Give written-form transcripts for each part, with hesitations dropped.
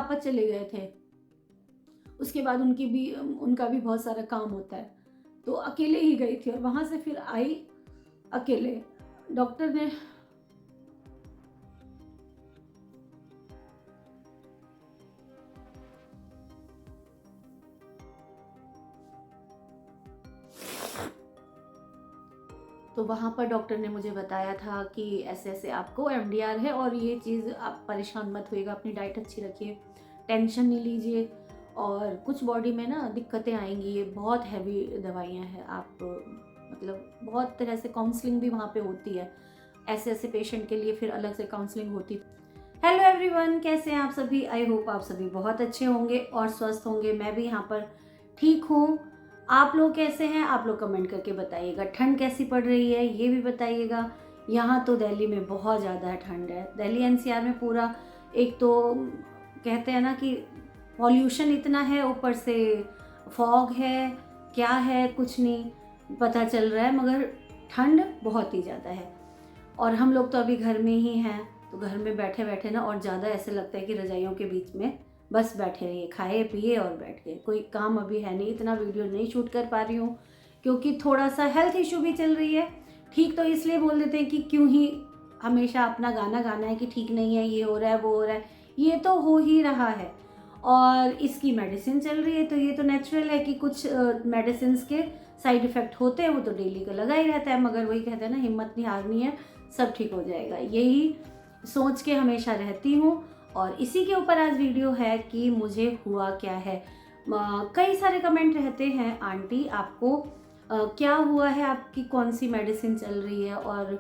पापा चले गए थे, उसके बाद उनका भी बहुत सारा काम होता है, तो अकेले ही गई थी और वहाँ से फिर आई अकेले। डॉक्टर ने तो वहाँ पर डॉक्टर ने मुझे बताया था कि ऐसे ऐसे आपको एमडीआर है और ये चीज़, आप परेशान मत होइएगा, अपनी डाइट अच्छी रखिए, टेंशन नहीं लीजिए और कुछ बॉडी में ना दिक्कतें आएंगी, ये बहुत हैवी दवाइयाँ हैं। आप मतलब बहुत तरह से काउंसलिंग भी वहाँ पे होती है, ऐसे ऐसे पेशेंट के लिए फिर अलग से काउंसलिंग होती। हेलो एवरीवन, कैसे हैं आप सभी? आई होप आप सभी बहुत अच्छे होंगे और स्वस्थ होंगे। मैं भी यहाँ पर ठीक हूँ। आप लोग कैसे हैं? आप लोग कमेंट करके बताइएगा। ठंड कैसी पड़ रही है ये भी बताइएगा। यहाँ तो दिल्ली में बहुत ज़्यादा ठंड है। दिल्ली एनसीआर में पूरा, एक तो कहते हैं ना कि पॉल्यूशन इतना है, ऊपर से फॉग है, क्या है कुछ नहीं पता चल रहा है, मगर ठंड बहुत ही ज़्यादा है। और हम लोग तो अभी घर में ही हैं, तो घर में बैठे बैठे ना और ज़्यादा ऐसे लगता है कि रजाइयों के बीच में बस बैठे रहिए, खाए पिए और बैठ गए। कोई काम अभी है नहीं, इतना वीडियो नहीं शूट कर पा रही हूँ क्योंकि थोड़ा सा हेल्थ इशू भी चल रही है। ठीक तो इसलिए बोल देते हैं कि क्यों ही हमेशा अपना गाना गाना है कि ठीक नहीं है, ये हो रहा है वो हो रहा है, ये तो हो ही रहा है। और इसकी मेडिसिन चल रही है, तो ये तो नेचुरल है कि कुछ मेडिसिन के साइड इफ़ेक्ट होते हैं, वो तो डेली का लगा ही रहता है, मगर वही कहते हैं ना, हिम्मत नहीं हारनी है, सब ठीक हो जाएगा, यही सोच के हमेशा रहती हूँ। और इसी के ऊपर आज वीडियो है कि मुझे हुआ क्या है। कई सारे कमेंट रहते हैं, आंटी आपको क्या हुआ है, आपकी कौन सी मेडिसिन चल रही है, और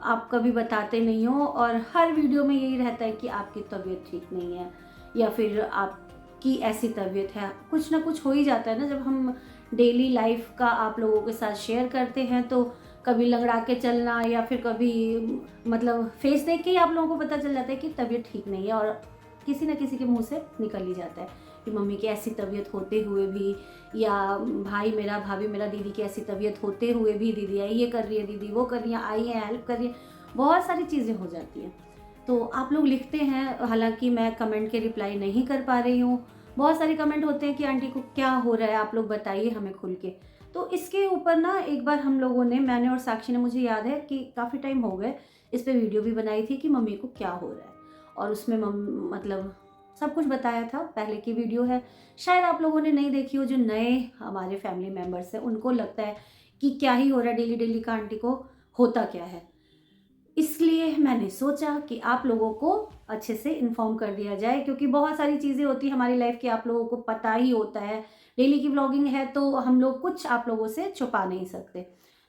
आप कभी बताते नहीं हो, और हर वीडियो में यही रहता है कि आपकी तबीयत ठीक नहीं है या फिर आपकी ऐसी तबीयत है। कुछ ना कुछ हो ही जाता है ना, जब हम डेली लाइफ का आप लोगों के साथ शेयर करते हैं, तो कभी लंगड़ा के चलना या फिर कभी मतलब फेस देख के ही आप लोगों को पता चल जाता है कि तबीयत ठीक नहीं है, और किसी न किसी के मुंह से निकल ही जाता है कि मम्मी की ऐसी तबीयत होते हुए भी, या भाई मेरा, भाभी मेरा, दीदी की ऐसी तबीयत होते हुए भी, दीदी आई ये कर रही है, दीदी वो कर रही है, आई है हेल्प कर रही है, बहुत सारी चीज़ें हो जाती हैं। तो आप लोग लिखते हैं, हालांकि मैं कमेंट के रिप्लाई नहीं कर पा रही हूँ। बहुत सारे कमेंट होते हैं कि आंटी को क्या हो रहा है, आप लोग बताइए हमें खुल के। तो इसके ऊपर ना एक बार हम लोगों ने, मैंने और साक्षी ने, मुझे याद है कि काफ़ी टाइम हो गए, इस पे वीडियो भी बनाई थी कि मम्मी को क्या हो रहा है, और उसमें मतलब सब कुछ बताया था। पहले की वीडियो है, शायद आप लोगों ने नहीं देखी हो। जो नए हमारे फैमिली मेम्बर्स हैं उनको लगता है कि क्या ही हो रहा है डेली डेली का, आंटी को होता क्या है। इसलिए मैंने सोचा कि आप लोगों को अच्छे से इन्फॉर्म कर दिया जाए, क्योंकि बहुत सारी चीज़ें होती हैं हमारी लाइफ की, आप लोगों को पता ही होता है। डेली की व्लॉगिंग है तो हम लोग कुछ आप लोगों से छुपा नहीं सकते।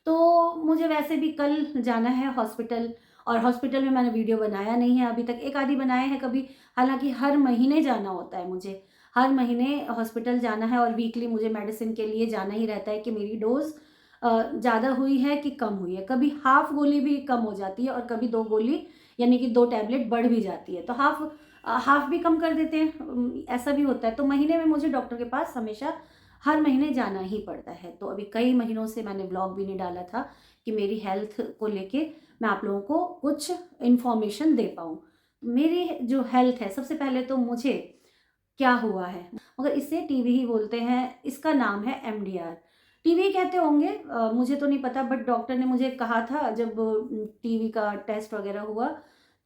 तो मुझे वैसे भी कल जाना है हॉस्पिटल, और हॉस्पिटल में मैंने वीडियो बनाया नहीं है अभी तक, एक आधी बनाए हैं कभी। हालांकि हर महीने जाना होता है मुझे, हर महीने हॉस्पिटल जाना है, और वीकली मुझे मेडिसिन के लिए जाना ही रहता है कि मेरी डोज ज़्यादा हुई है कि कम हुई है। कभी हाफ गोली भी कम हो जाती है और कभी 2 गोली, यानी कि 2 टैबलेट बढ़ भी जाती है, तो हाफ भी कम कर देते हैं, ऐसा भी होता है। तो महीने में मुझे डॉक्टर के पास हमेशा हर महीने जाना ही पड़ता है। तो अभी कई महीनों से मैंने व्लॉग भी नहीं डाला था कि मेरी हेल्थ को लेके मैं आप लोगों को कुछ इन्फॉर्मेशन दे पाऊँ। मेरी जो हेल्थ है, सबसे पहले तो मुझे क्या हुआ है, मगर इसे टीबी ही बोलते हैं, इसका नाम है एमडीआर। टीबी कहते होंगे, मुझे तो नहीं पता, बट डॉक्टर ने मुझे कहा था जब टीबी का टेस्ट वगैरह हुआ,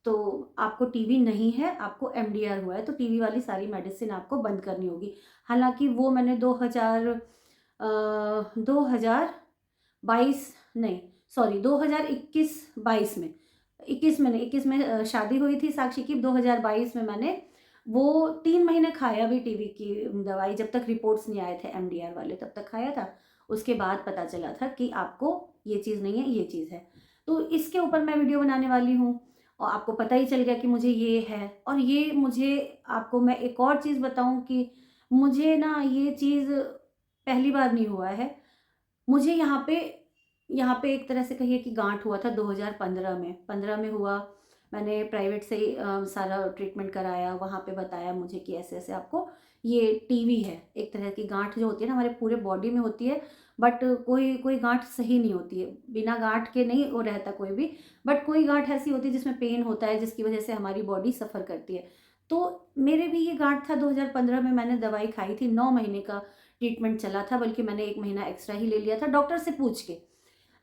तो आपको टीबी नहीं है, आपको एमडीआर हुआ है, तो टीबी वाली सारी मेडिसिन आपको बंद करनी होगी। हालांकि वो मैंने 2022 नहीं, सॉरी 2021-22 में, 21 में नहीं, 21 में शादी हुई थी साक्षी की, 2022 में मैंने वो 3 महीने खाया भी टीबी की दवाई, जब तक रिपोर्ट्स नहीं आए थे एमडीआर वाले तब तक खाया था। उसके बाद पता चला था कि आपको ये चीज़ नहीं है, ये चीज़ है। तो इसके ऊपर मैं वीडियो बनाने वाली हूँ, और आपको पता ही चल गया कि मुझे ये है। और ये मुझे, आपको मैं एक और चीज़ बताऊँ कि मुझे ना ये चीज़ पहली बार नहीं हुआ है। मुझे यहाँ पे एक तरह से कहिए कि गांठ हुआ था 2015 में, 15 में हुआ। मैंने प्राइवेट से ही सारा ट्रीटमेंट कराया, वहाँ पे बताया मुझे कि ऐसे ऐसे आपको ये टीबी है। एक तरह की गांठ जो होती है ना, हमारे पूरे बॉडी में होती है, बट कोई कोई गांठ सही नहीं होती है, बिना गांठ के नहीं वो रहता कोई भी, बट कोई गांठ ऐसी होती है जिसमें पेन होता है, जिसकी वजह से हमारी बॉडी सफ़र करती है। तो मेरे भी ये गाँठ था 2015 में मैंने दवाई खाई थी, 9 महीने का ट्रीटमेंट चला था, बल्कि मैंने 1 महीना एक्स्ट्रा ही ले लिया था डॉक्टर से पूछ के।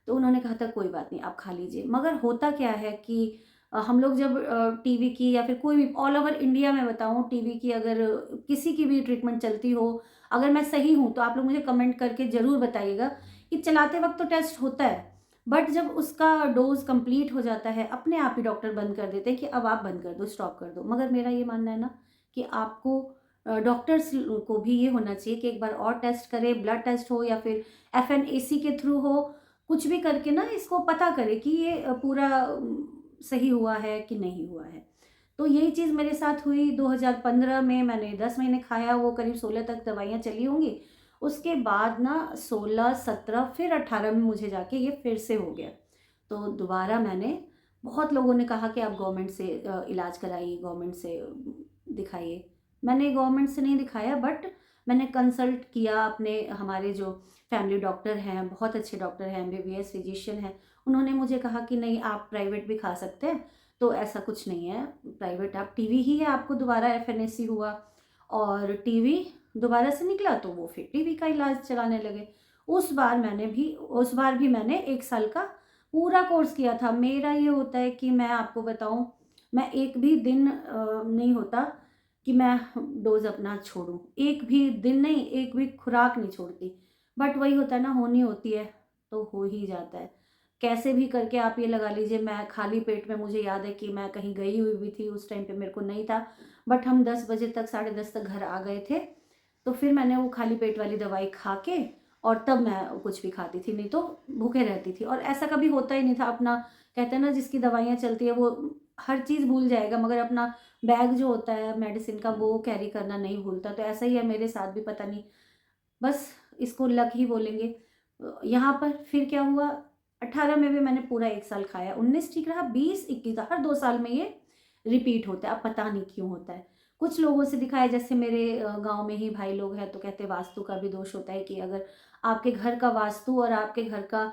तो उन्होंने कहा था कोई बात नहीं आप खा लीजिए। मगर होता क्या है कि हम लोग जब टीवी की या फिर कोई भी ऑल ओवर इंडिया में बताऊँ, टीवी की अगर किसी की भी ट्रीटमेंट चलती हो, अगर मैं सही हूँ तो आप लोग मुझे कमेंट करके ज़रूर बताइएगा कि चलाते वक़्त तो टेस्ट होता है, बट जब उसका डोज़ कंप्लीट हो जाता है, अपने आप ही डॉक्टर बंद कर देते हैं कि अब आप बंद कर दो, स्टॉप कर दो। मगर मेरा ये मानना है ना कि आपको डॉक्टर्स को भी ये होना चाहिए कि एक बार और टेस्ट करें, ब्लड टेस्ट हो या फिर एफएनएसी के थ्रू हो, कुछ भी करके ना इसको पता करें कि ये पूरा सही हुआ है कि नहीं हुआ है। तो यही चीज़ मेरे साथ हुई 2015 में। मैंने 10 महीने खाया, वो करीब 16 तक दवाइयाँ चली होंगी। उसके बाद ना 16, 17 फिर 18 में मुझे जाके ये फिर से हो गया। तो दोबारा मैंने, बहुत लोगों ने कहा कि आप गवर्नमेंट से इलाज कराइए, गवर्नमेंट से दिखाइए। मैंने गवर्नमेंट से नहीं दिखाया, बट मैंने कंसल्ट किया अपने, हमारे जो फैमिली डॉक्टर हैं, बहुत अच्छे डॉक्टर हैं, एमबीबीएस फिजिशियन हैं। उन्होंने मुझे कहा कि नहीं आप प्राइवेट भी खा सकते हैं। तो ऐसा कुछ नहीं है, प्राइवेट आप, टीवी ही है, आपको दोबारा एफएनएसी हुआ और टीवी दोबारा से निकला तो वो फिर टीवी का इलाज चलाने लगे। उस बार भी मैंने 1 साल का पूरा कोर्स किया था। मेरा ये होता है कि मैं आपको बताऊँ, मैं एक भी दिन नहीं होता कि मैं डोज़ अपना छोड़ूँ। एक भी दिन नहीं, एक भी खुराक नहीं छोड़ती। बट वही होता है ना, होनी होती है तो हो ही जाता है। कैसे भी करके आप ये लगा लीजिए, मैं खाली पेट में, मुझे याद है कि मैं कहीं गई हुई भी थी, उस टाइम पे मेरे को नहीं था, बट हम 10 बजे तक, साढ़े 10 तक घर आ गए थे। तो फिर मैंने वो खाली पेट वाली दवाई खा के और तब मैं कुछ भी खाती थी, नहीं तो भूखे रहती थी। और ऐसा कभी होता ही नहीं था अपना, कहते हैं ना जिसकी दवाइयाँ चलती है वो हर चीज़ भूल जाएगा, मगर अपना बैग जो होता है मेडिसिन का वो कैरी करना नहीं भूलता। तो ऐसा ही है मेरे साथ भी, पता नहीं, बस इसको लक ही बोलेंगे। यहाँ पर फिर क्या हुआ, 18 में भी मैंने पूरा 1 साल खाया, 19 ठीक रहा, 20, 21 हर 2 साल में ये रिपीट होता है। अब पता नहीं क्यों होता है। कुछ लोगों से दिखाया, जैसे मेरे गाँव में ही भाई लोग हैं, तो कहते हैं वास्तु का भी दोष होता है कि अगर आपके घर का वास्तु और आपके घर का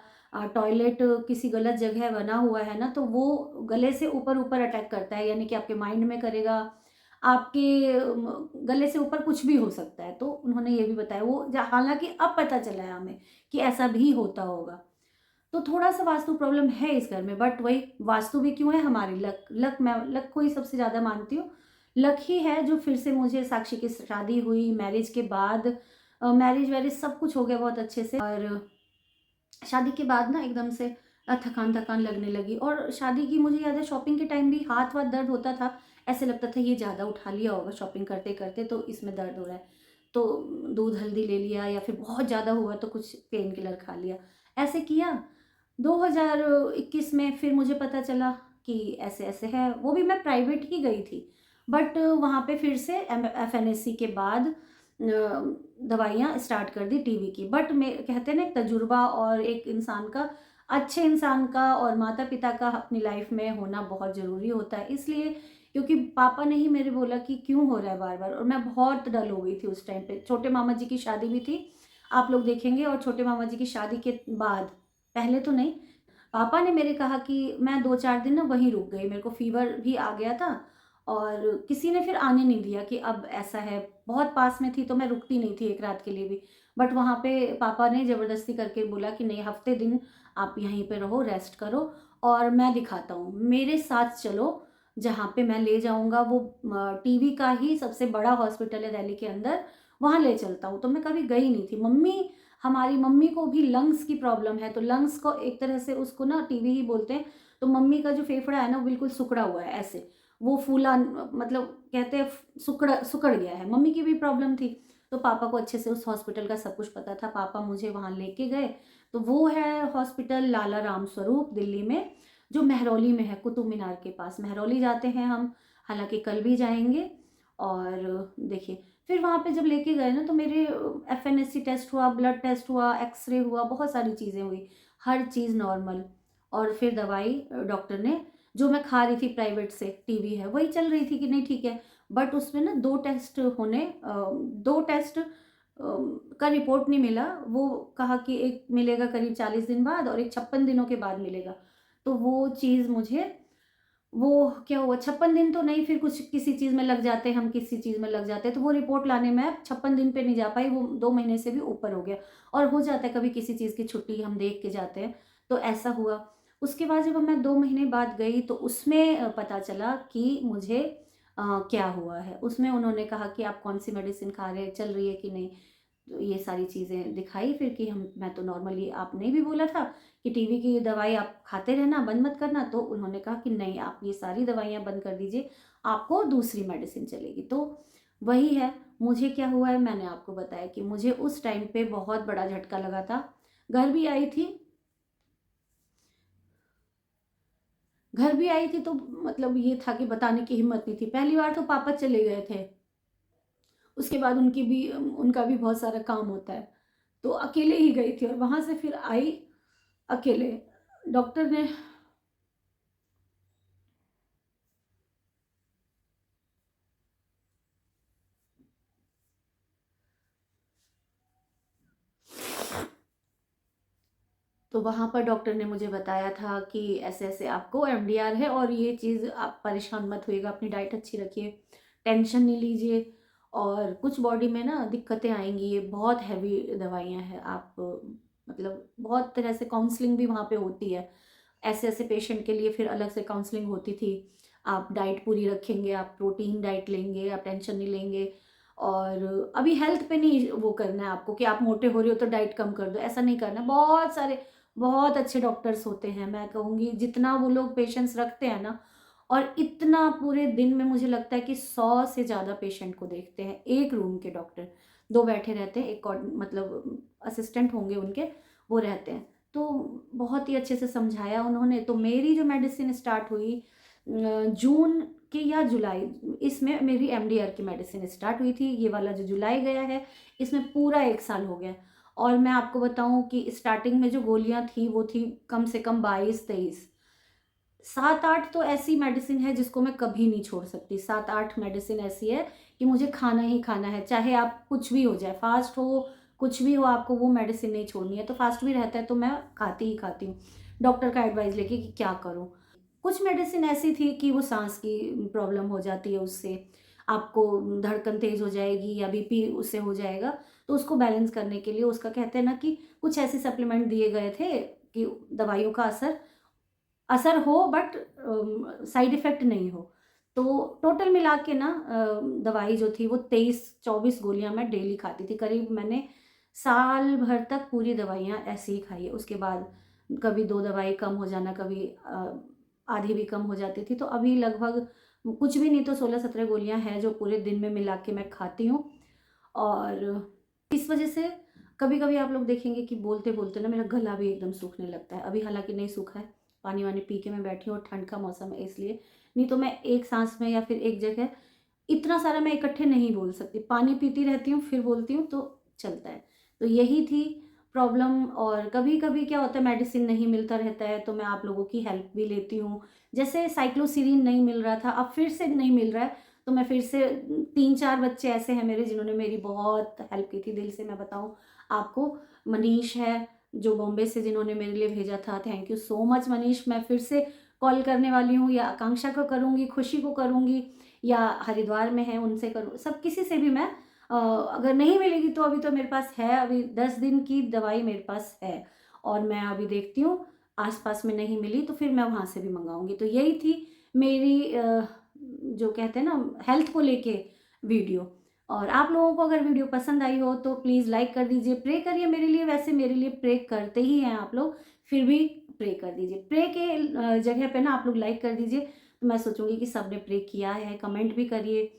टॉयलेट किसी गलत जगह बना हुआ है ना, तो वो गले से ऊपर-ऊपर अटैक करता है, यानी कि आपके माइंड में करेगा, आपके गले से ऊपर कुछ भी हो सकता है। तो उन्होंने ये भी बताया, वो हालाँकि अब पता चला है हमें कि ऐसा भी होता होगा। तो थोड़ा-सा वास्तु प्रॉब्लम है इस घर में, बट वही वास्तु भी क्यों है, हमारी लक लक मैं लक को ही सबसे ज़्यादा मानती हूँ। लक ही है जो फिर से मुझे, साक्षी की शादी हुई, मैरिज के बाद मैरिज-वैरिज सब कुछ हो गया बहुत अच्छे से। और शादी के बाद ना एकदम से थकान-थकान लगने लगी। और शादी की मुझे याद है शॉपिंग के टाइम भी हाथ-वाथ दर्द होता था। ऐसे लगता था ये ज़्यादा उठा लिया होगा शॉपिंग करते-करते, तो इसमें दर्द हो रहा है। तो दूध हल्दी ले लिया, या फिर बहुत ज़्यादा हुआ तो कुछ पेन किलर खा लिया। ऐसे किया। 2021 में फिर मुझे पता चला कि ऐसे-ऐसे है। वो भी मैं प्राइवेट ही गई थी। बट वहाँ पे फिर से एफएनएसी के बाद दवाइयाँ स्टार्ट कर दी टीबी की। बट मैं, कहते हैं ना, एक तजुर्बा और एक इंसान का, अच्छे इंसान का और माता-पिता का अपनी लाइफ में होना बहुत ज़रूरी होता है। इसलिए, क्योंकि पापा ने ही मेरे बोला कि क्यों हो रहा है बार-बार, और मैं बहुत डल हो गई थी उस टाइम पे। छोटे मामा जी की शादी भी थी, आप लोग देखेंगे, और छोटे मामा जी की शादी के बाद, पहले तो नहीं, पापा ने मेरे कहा कि मैं 2-4 दिन ना वहीं रुक गई। मेरे को फ़ीवर भी आ गया था और किसी ने फिर आने नहीं दिया कि अब ऐसा है। बहुत पास में थी तो मैं रुकती नहीं थी 1 रात के लिए भी। बट वहाँ पे पापा ने ज़बरदस्ती करके बोला कि नहीं, हफ़्ते दिन आप यहीं पे रहो, रेस्ट करो और मैं दिखाता हूँ। मेरे साथ चलो, जहाँ पे मैं ले जाऊँगा वो टीबी का ही सबसे बड़ा हॉस्पिटल है दिल्ली के अंदर, वहाँ ले चलता हूँ। तो मैं कभी गई नहीं थी। हमारी मम्मी को भी लंग्स की प्रॉब्लम है, तो लंग्स को एक तरह से उसको ना टीबी ही बोलते हैं। तो मम्मी का जो फेफड़ा है ना, वो बिल्कुल सिकुड़ा हुआ है ऐसे। वो फूला, मतलब कहते हैं सिकुड़ गया है। मम्मी की भी प्रॉब्लम थी। तो पापा को अच्छे से उस हॉस्पिटल का सब कुछ पता था। पापा मुझे वहाँ लेके गए। तो वो है हॉस्पिटल लाला राम स्वरूप, दिल्ली में, जो मेहरौली में है, कुतुब मीनार के पास। मेहरौली जाते हैं हम, हालाँकि कल भी जाएँगे। और देखिए, फिर वहाँ पे जब लेके गए ना, तो मेरे एफएनएससी टेस्ट हुआ, ब्लड टेस्ट हुआ, एक्स-रे हुआ, बहुत सारी चीज़ें हुई, हर चीज़ नॉर्मल। और फिर दवाई डॉक्टर ने, जो मैं खा रही थी प्राइवेट से, टीवी है, वही चल रही थी कि नहीं ठीक है। बट उसमें ना 2 टेस्ट का रिपोर्ट नहीं मिला। वो कहा कि एक मिलेगा करीब 40 दिन बाद और एक 56 दिनों के बाद मिलेगा। तो वो चीज़ मुझे वो क्या हुआ, 56 दिन तो नहीं, फिर कुछ किसी चीज़ में लग जाते हैं, हम किसी चीज़ में लग जाते हैं, तो वो रिपोर्ट लाने में 56 दिन पे नहीं जा पाई, वो 2 महीने से भी ऊपर हो गया। और हो जाता है कभी किसी चीज़ की छुट्टी हम देख के जाते हैं, तो ऐसा हुआ। उसके बाद जब मैं 2 महीने बाद गई तो उसमें पता चला कि मुझे क्या हुआ है। उसमें उन्होंने कहा कि आप कौन-सी मेडिसिन खा रहे हैं, चल रही है कि नहीं? तो ये सारी चीज़ें दिखाई फिर कि हम मैं तो नॉर्मली, आपने भी बोला था कि टीबी की दवाई आप खाते रहना, बंद मत करना। तो उन्होंने कहा कि नहीं, आप ये सारी दवाइयाँ बंद कर दीजिए, आपको दूसरी मेडिसिन चलेगी। तो वही है, मुझे क्या हुआ है, मैंने आपको बताया कि मुझे उस टाइम पे बहुत बड़ा झटका लगा था। घर भी आई थी घर भी आई थी तो मतलब ये था कि बताने की हिम्मत नहीं थी। पहली बार तो पापा चले गए थे, उसके बाद उनका भी बहुत सारा काम होता है, तो अकेले ही गई थी और वहाँ से फिर आई अकेले। डॉक्टर ने तो वहाँ पर डॉक्टर ने मुझे बताया था कि ऐसे-ऐसे आपको एमडीआर है और ये चीज़, आप परेशान मत होइएगा, अपनी डाइट अच्छी रखिए, टेंशन नहीं लीजिए और कुछ बॉडी में ना दिक्कतें आएँगी, ये बहुत हैवी दवाइयाँ हैं। आप मतलब बहुत तरह से काउंसलिंग भी वहाँ पे होती है। ऐसे-ऐसे पेशेंट के लिए फिर अलग से काउंसलिंग होती थी। आप डाइट पूरी रखेंगे, आप प्रोटीन डाइट लेंगे, आप टेंशन नहीं लेंगे और अभी हेल्थ पे नहीं वो करना है आपको कि आप मोटे हो रहे हो तो डाइट कम कर दो, ऐसा नहीं करना है। बहुत अच्छे डॉक्टर्स होते हैं, मैं कहूँगी जितना वो लोग पेशेंस रखते हैं ना, और इतना पूरे दिन में मुझे लगता है कि 100 से ज़्यादा पेशेंट को देखते हैं, एक रूम के डॉक्टर। 2 बैठे रहते हैं, एक मतलब असिस्टेंट होंगे उनके, वो रहते हैं। तो बहुत ही अच्छे से समझाया उन्होंने। तो मेरी जो मेडिसिन स्टार्ट हुई जून के या जुलाई, इसमें मेरी एमडीआर की मेडिसिन स्टार्ट हुई थी। ये वाला जो जुलाई गया है, इसमें पूरा 1 साल हो गया। और मैं आपको बताऊँ कि स्टार्टिंग में जो गोलियाँ थी, वो थी कम से कम 22-23। 7-8 तो ऐसी मेडिसिन है जिसको मैं कभी नहीं छोड़ सकती। 7-8 मेडिसिन ऐसी है कि मुझे खाना ही खाना है, चाहे आप कुछ भी हो जाए, फ़ास्ट हो, कुछ भी हो, आपको वो मेडिसिन नहीं छोड़नी है। तो फ़ास्ट भी रहता है तो मैं खाती ही खाती हूँ, डॉक्टर का एडवाइस लेके कि क्या करूँ। कुछ मेडिसिन ऐसी थी कि वो साँस की प्रॉब्लम हो जाती है उससे, आपको धड़कन तेज़ हो जाएगी या बीपी उससे हो जाएगा, तो उसको बैलेंस करने के लिए उसका कहते हैं ना कि कुछ ऐसे सप्लीमेंट दिए गए थे कि दवाइयों का असर असर हो बट साइड इफ़ेक्ट नहीं हो। तो टोटल मिला के ना दवाई जो थी वो 23-24 गोलियाँ मैं डेली खाती थी। करीब मैंने साल भर तक पूरी दवाइयाँ ऐसे ही खाई है। उसके बाद कभी 2 दवाई कम हो जाना, कभी आधी भी कम हो जाती थी। तो अभी लगभग कुछ भी नहीं तो 16-17 गोलियाँ हैं जो पूरे दिन में मिला के मैं खाती हूँ। और इस वज़ह से कभी-कभी आप लोग देखेंगे कि बोलते-बोलते ना मेरा गला भी एकदम सूखने लगता है। अभी हालाँकि नहीं सूखा है, पानी-वानी पी के मैं बैठी हूँ और ठंड का मौसम है इसलिए। नहीं तो मैं एक साँस में या फिर एक जगह इतना सारा मैं इकट्ठे नहीं बोल सकती। पानी पीती रहती हूँ, फिर बोलती हूँ तो चलता है। तो यही थी प्रॉब्लम। और कभी-कभी क्या होता है, मेडिसिन नहीं मिलता रहता है तो मैं आप लोगों की हेल्प भी लेती हूँ। जैसे साइक्लोसिरिन नहीं मिल रहा था, अब फिर से नहीं मिल रहा है, तो मैं फिर से 3-4 बच्चे ऐसे हैं मेरे जिन्होंने मेरी बहुत हेल्प की थी, दिल से मैं बताऊँ आपको। मनीष है जो बॉम्बे से, जिन्होंने मेरे लिए भेजा था, thank you so much Manish. मैं फिर से कॉल करने वाली हूँ, या आकांक्षा को करूँगी, खुशी को करूँगी, या हरिद्वार में है उनसे करूँ, सब किसी से भी मैं अगर नहीं मिलेगी तो अभी तो मेरे पास है, अभी 10 दिन की दवाई मेरे पास है और मैं अभी देखती हूँ, आस-पास में नहीं मिली तो फिर मैं वहाँ से भी मँगाऊँगी। तो यही थी मेरी जो कहते हैं ना हेल्थ को लेके वीडियो। और आप लोगों को अगर वीडियो पसंद आई हो तो प्लीज़ लाइक कर दीजिए, प्रे करिए मेरे लिए, वैसे मेरे लिए प्रे करते ही हैं आप लोग, फिर भी प्रे कर दीजिए। प्रे के जगह पे ना आप लोग लाइक कर दीजिए, तो मैं सोचूँगी कि सबने प्रे किया है, कमेंट भी करिए।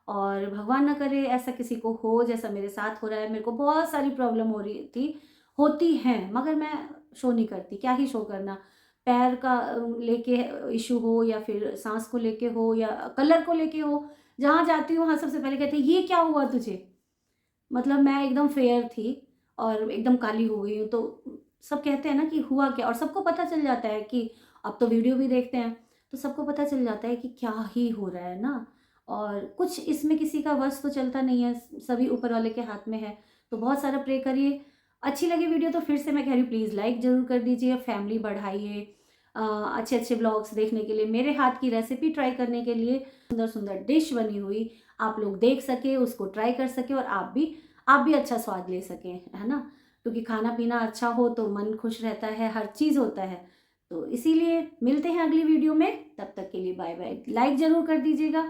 और भगवान ना करे ऐसा किसी को हो जैसा मेरे साथ हो रहा है। मेरे को बहुत सारी प्रॉब्लम हो रही थी, होती हैं, मगर मैं शो नहीं करती, क्या ही शो करना। पैर का लेके इश्यू हो या फिर साँस को लेके हो या कलर को लेके हो, जहाँ जाती हूँ वहाँ सबसे पहले कहते हैं, "ये क्या हुआ तुझे?" मतलब मैं एकदम फेयर थी और एकदम काली हो गई हूँ, तो सब कहते हैं ना कि हुआ क्या? और सबको पता चल जाता है कि अब तो वीडियो भी देखते हैं, तो सबको पता चल जाता है कि क्या ही हो रहा है ना। और कुछ इसमें किसी का वश तो चलता नहीं है, सभी ऊपर वाले के हाथ में है। तो बहुत सारा प्रे करिए। अच्छी लगी वीडियो तो फिर से मैं कह रही हूँ प्लीज़ लाइक ज़रूर कर दीजिए, फैमिली बढ़ाइए। अच्छे अच्छे ब्लॉग्स देखने के लिए, मेरे हाथ की रेसिपी ट्राई करने के लिए, सुंदर सुंदर डिश बनी हुई आप लोग देख सके, उसको ट्राई कर सके और आप भी अच्छा स्वाद ले सकें, है ना। क्योंकि खाना पीना अच्छा हो तो मन खुश रहता है, हर चीज़ होता है। तो इसीलिए मिलते हैं अगली वीडियो में, तब तक के लिए बाय बाय। लाइक ज़रूर कर दीजिएगा।